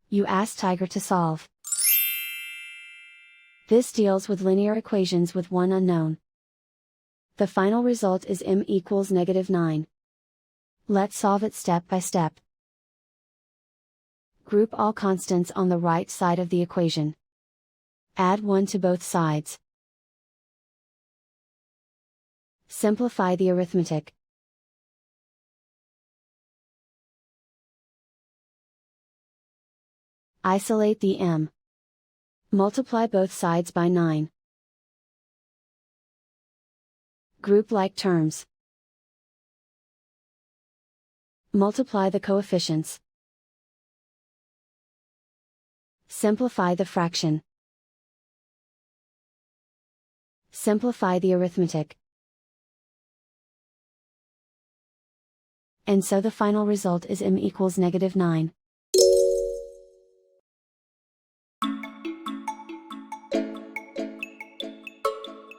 You ask Tiger to solve. This deals with linear equations with one unknown. The final result is m equals -9. Let's solve it step by step. Group all constants on the right side of the equation. Add 1 to both sides. Simplify the arithmetic. Isolate the m. Multiply both sides by 9. Group like terms. Multiply the coefficients. Simplify the fraction. Simplify the arithmetic. And so the final result is m equals -9.